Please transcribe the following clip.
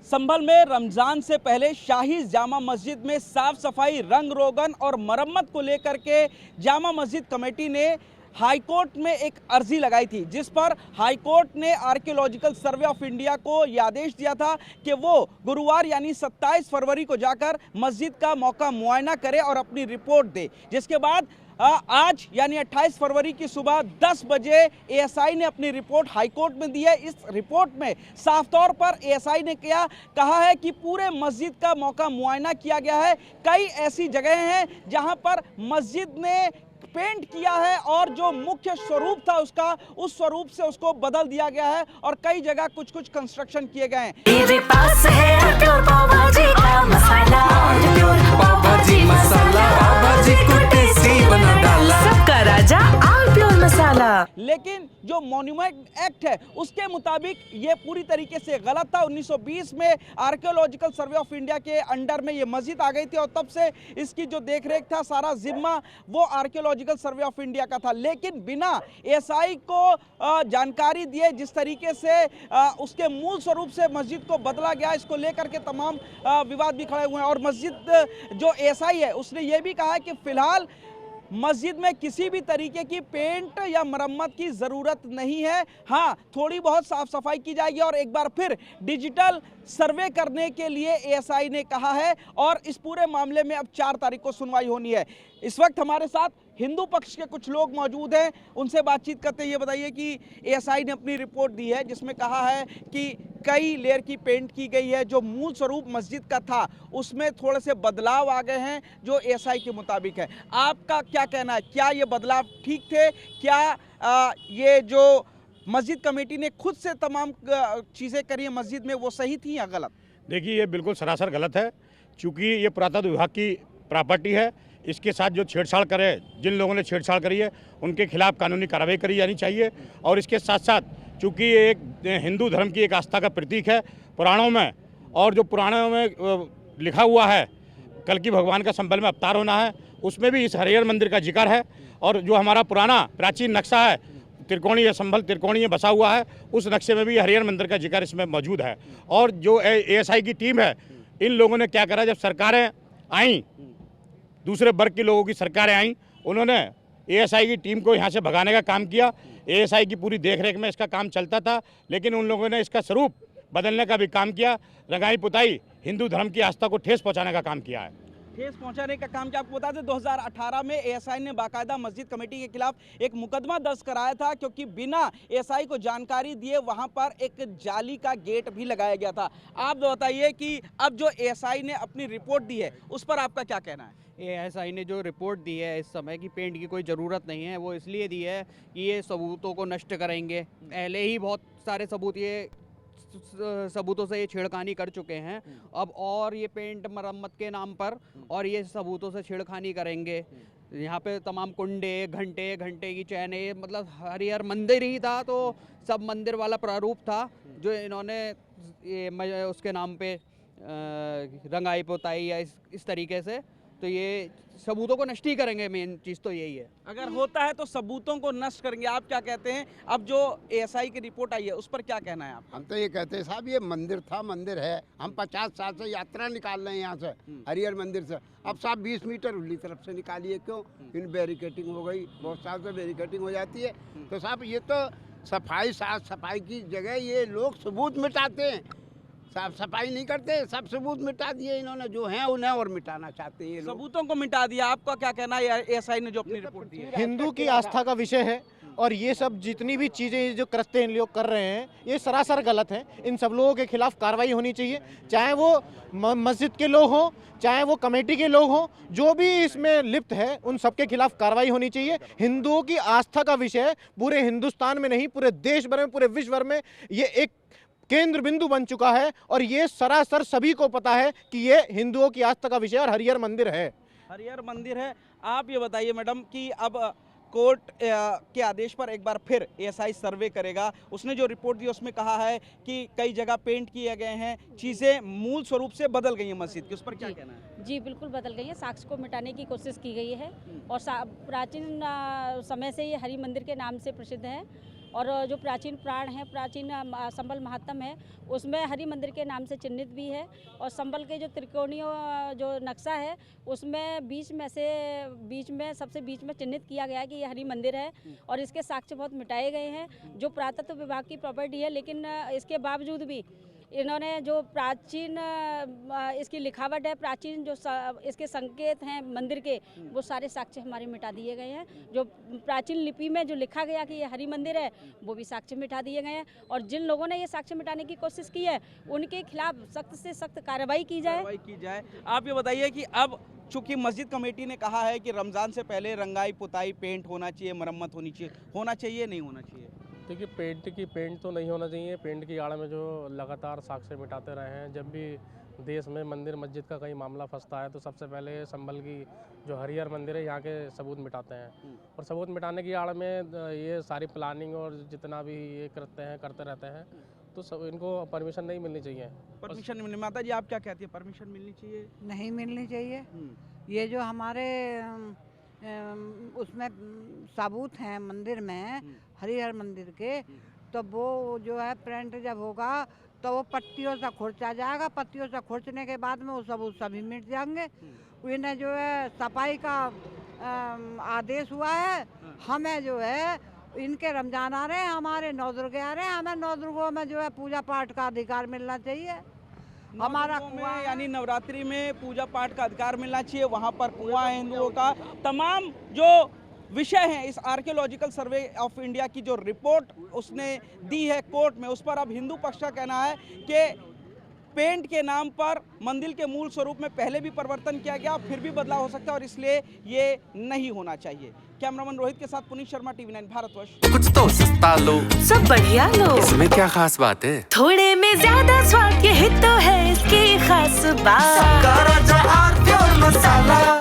संभल में रमजान से पहले शाही जामा मस्जिद में साफ सफाई, रंग रोगन और मरम्मत को लेकर के जामा मस्जिद कमेटी ने हाईकोर्ट में एक अर्जी लगाई थी, जिस पर हाईकोर्ट ने आर्कियोलॉजिकल सर्वे ऑफ इंडिया को यह आदेश दिया था कि वो गुरुवार यानी 27 फरवरी को जाकर मस्जिद का मौका मुआयना करे और अपनी रिपोर्ट दे। जिसके बाद आज यानी 28 फरवरी की सुबह 10 बजे एएसआई ने अपनी रिपोर्ट हाईकोर्ट में दी है। इस रिपोर्ट में साफ तौर पर एएसआई ने कहा है कि पूरे मस्जिद का मौका मुआयना किया गया है। कई ऐसी जगह हैं जहां पर मस्जिद ने पेंट किया है और जो मुख्य स्वरूप था उसका, उस स्वरूप से उसको बदल दिया गया है और कई जगह कुछ कंस्ट्रक्शन किए गए हैं। मेरे पास है प्योर पाव भाजी का मसाला, प्योर पाव भाजी मसाला, पाव भाजी को टेस्टी बना डाला, सबका राजा ऑल प्योर मसाला। लेकिन जो मॉन्यूमेंट एक्ट है उसके मुताबिक ये पूरी तरीके से गलत था। 1920 में आर्कियोलॉजिकल सर्वे ऑफ इंडिया के अंडर में ये मस्जिद आ गई थी और तब से इसकी जो देखरेख था, सारा जिम्मा वो आर्कियोलॉजिकल सर्वे ऑफ इंडिया का था। लेकिन बिना एएसआई को जानकारी दिए जिस तरीके से उसके मूल स्वरूप से मस्जिद को बदला गया, इसको लेकर के तमाम विवाद भी खड़े हुए हैं। और मस्जिद जो एएसआई है उसने ये भी कहा है कि फिलहाल मस्जिद में किसी भी तरीके की पेंट या मरम्मत की ज़रूरत नहीं है। हाँ, थोड़ी बहुत साफ सफाई की जाएगी और एक बार फिर डिजिटल सर्वे करने के लिए एएसआई ने कहा है और इस पूरे मामले में अब 4 तारीख को सुनवाई होनी है। इस वक्त हमारे साथ हिंदू पक्ष के कुछ लोग मौजूद हैं, उनसे बातचीत करते ये बताइए कि एएसआई ने अपनी रिपोर्ट दी है जिसमें कहा है कि कई लेयर की पेंट की गई है, जो मूल स्वरूप मस्जिद का था उसमें थोड़े से बदलाव आ गए हैं जो एएसआई के मुताबिक है। आपका क्या कहना है, क्या ये बदलाव ठीक थे? क्या ये जो मस्जिद कमेटी ने खुद से तमाम चीज़ें करी है मस्जिद में वो सही थी या गलत? देखिए, ये बिल्कुल सरासर गलत है, क्योंकि ये पुरातत्व विभाग की प्रॉपर्टी है। इसके साथ जो छेड़छाड़ करे, जिन लोगों ने छेड़छाड़ करी है उनके खिलाफ कानूनी कार्रवाई करी जानी चाहिए। और इसके साथ साथ चूँकि ये एक हिंदू धर्म की एक आस्था का प्रतीक है पुराणों में, और जो पुराणों में लिखा हुआ है कल की भगवान का संभल में अवतार होना है, उसमें भी इस हरिहर मंदिर का जिक्र है। और जो हमारा पुराना प्राचीन नक्शा है, त्रिकोणीय संभल त्रिकोणीय बसा हुआ है, उस नक्शे में भी हरिहर मंदिर का जिक्र इसमें मौजूद है। और जो एएसआई की टीम है, इन लोगों ने क्या करा, जब सरकारें आईं, दूसरे वर्ग के लोगों की सरकारें आईं, उन्होंने एएसआई की टीम को यहाँ से भगाने का काम किया। एएसआई की पूरी देखरेख में इसका काम चलता था, लेकिन उन लोगों ने इसका स्वरूप बदलने का भी काम किया। रंगाई पुताई हिंदू धर्म की आस्था को ठेस पहुँचाने का काम किया है। ठेस पहुंचाने का काम क्या? आपको बता दें 2018 में एएसआई ने बाकायदा मस्जिद कमेटी के खिलाफ एक मुकदमा दर्ज कराया था, क्योंकि बिना एएसआई को जानकारी दिए वहां पर एक जाली का गेट भी लगाया गया था। आप बताइए कि अब जो एएसआई ने अपनी रिपोर्ट दी है उस पर आपका क्या कहना है? एएसआई ने जो रिपोर्ट दी है इस समय की पेंट की कोई ज़रूरत नहीं है, वो इसलिए दी है कि ये सबूतों को नष्ट करेंगे। पहले ही बहुत सारे सबूतों से ये छेड़खानी कर चुके हैं, अब और ये पेंट मरम्मत के नाम पर और ये सबूतों से छेड़खानी करेंगे। यहाँ पे तमाम कुंडे, घंटे की चैने, मतलब हरिहर मंदिर ही था तो सब मंदिर वाला प्रारूप था जो इन्होंने ये उसके नाम पे रंगाई पुताई या इस तरीके से, तो ये सबूतों को नष्ट ही करेंगे। मेन चीज़ तो यही है। अगर होता है तो सबूतों को नष्ट करेंगे, आप क्या कहते हैं? अब जो एएसआई की रिपोर्ट आई है उस पर क्या कहना है आप? हम तो ये कहते हैं साहब, ये मंदिर था, मंदिर है। हम 50 साल से यात्रा निकाल रहे हैं यहाँ से हरिहर मंदिर से। अब साहब 20 मीटर उल्ली तरफ से निकालिए, क्यों? इन बैरिकेटिंग हो गई, बहुत साल से बैरिकेटिंग हो जाती है। तो साहब ये तो सफाई, साफ सफाई की जगह ये लोग सबूत मिटाते हैं, साफ सफाई नहीं करते। सब सबूत मिटा दिए इन्होंने, जो हैं उन्हें और मिटाना चाहते हैं ये लोग। सबूतों को मिटा दिया। आपका क्या कहना है एएसआई ने जो अपनी रिपोर्ट दी है? हिंदू की आस्था का विषय है और ये सब जितनी भी चीज़ें जो कृत्य इन लोग कर रहे हैं ये सरासर गलत है। इन सब लोगों के खिलाफ कार्रवाई होनी चाहिए, चाहे वो मस्जिद के लोग हों, चाहे वो कमेटी के लोग हों, जो भी इसमें लिप्त है उन सबके खिलाफ कार्रवाई होनी चाहिए। हिंदुओं की आस्था का विषय है, पूरे हिंदुस्तान में नहीं पूरे देश भर में, पूरे विश्व भर में ये एक केंद्र बिंदु बन चुका है और ये सरासर सभी को पता है कि ये हिंदुओं की आस्था का विषय और हरिहर मंदिर है। हरिहर मंदिर है। आप ये बताइए मैडम कि अब कोर्ट के आदेश पर एक बार फिर एएसआई सर्वे करेगा। उसने जो रिपोर्ट दी उसमें कहा है कि कई जगह पेंट किए गए हैं, चीज़ें मूल स्वरूप से बदल गई हैं मस्जिद की, उस पर क्या कहना है? जी बिल्कुल बदल गई है, साक्ष्य को मिटाने की कोशिश की गई है और प्राचीन समय से ये हरि मंदिर के नाम से प्रसिद्ध है और जो प्राचीन प्राण है, प्राचीन संबल महात्म है, उसमें हरि मंदिर के नाम से चिन्हित भी है। और संबल के जो त्रिकोणीय जो नक्शा है उसमें बीच में सबसे बीच में चिन्हित किया गया है कि ये हरि मंदिर है। और इसके साक्ष्य बहुत मिटाए गए हैं जो पुरातत्व विभाग की प्रॉपर्टी है, लेकिन इसके बावजूद भी इन्होंने जो प्राचीन इसकी लिखावट है, प्राचीन जो इसके संकेत हैं मंदिर के, वो सारे साक्ष्य हमारे मिटा दिए गए हैं। जो प्राचीन लिपि में जो लिखा गया कि ये हरि मंदिर है, वो भी साक्ष्य मिटा दिए गए हैं। और जिन लोगों ने ये साक्ष्य मिटाने की कोशिश की है उनके खिलाफ सख्त से सख्त कार्रवाई की जाए। आप ये बताइए कि अब चूंकि मस्जिद कमेटी ने कहा है कि रमज़ान से पहले रंगाई पुताई पेंट होना चाहिए, मरम्मत होनी चाहिए, नहीं होना चाहिए? देखिए पेंट तो नहीं होना चाहिए। पेंट की आड़ में जो लगातार साक्ष्य मिटाते रहे हैं, जब भी देश में मंदिर मस्जिद का कहीं मामला फंसता है तो सबसे पहले संभल की जो हरिहर मंदिर है यहाँ के सबूत मिटाते हैं। और सबूत मिटाने की आड़ में ये सारी प्लानिंग और जितना भी ये करते रहते हैं, तो सब इनको परमिशन नहीं मिलनी चाहिए। परमिशन नहीं मिलनी। माता जी आप क्या कहती है, परमिशन मिलनी चाहिए? नहीं मिलनी चाहिए। ये जो हमारे उसमें सबूत हैं मंदिर में, हरिहर मंदिर के, तो वो जो है प्रिंट जब होगा तो वो पट्टियों से खुर्चा जाएगा। पट्टियों से खुर्चने के बाद में वो सबूत सभी मिट जाएंगे। इन्हें जो है सफाई का आदेश हुआ है। हमें जो है इनके रमजान आ रहे हैं, हमारे नौ दुर्गे आ रहे हैं, हमें नौ दुर्गों में जो है पूजा पाठ का अधिकार मिलना चाहिए। हमारा कुआं में यानी नवरात्रि में पूजा पाठ का अधिकार मिलना चाहिए। वहाँ पर कुआं है हिंदुओं का। तमाम जो विषय हैं इस आर्कियोलॉजिकल सर्वे ऑफ इंडिया की जो रिपोर्ट उसने दी है कोर्ट में, उस पर अब हिंदू पक्ष का कहना है कि पेंट के नाम पर मंदिर के मूल स्वरूप में पहले भी परिवर्तन किया गया, फिर भी बदलाव हो सकता है और इसलिए ये नहीं होना चाहिए। कैमरामैन रोहित के साथ पुनीत शर्मा, TV9 भारतवर्ष। कुछ तो सस्ता लो, सब बढ़िया लो, इसमें क्या खास बात है? थोड़े में ज्यादा स्वाद, यही तो है इसकी खास बात।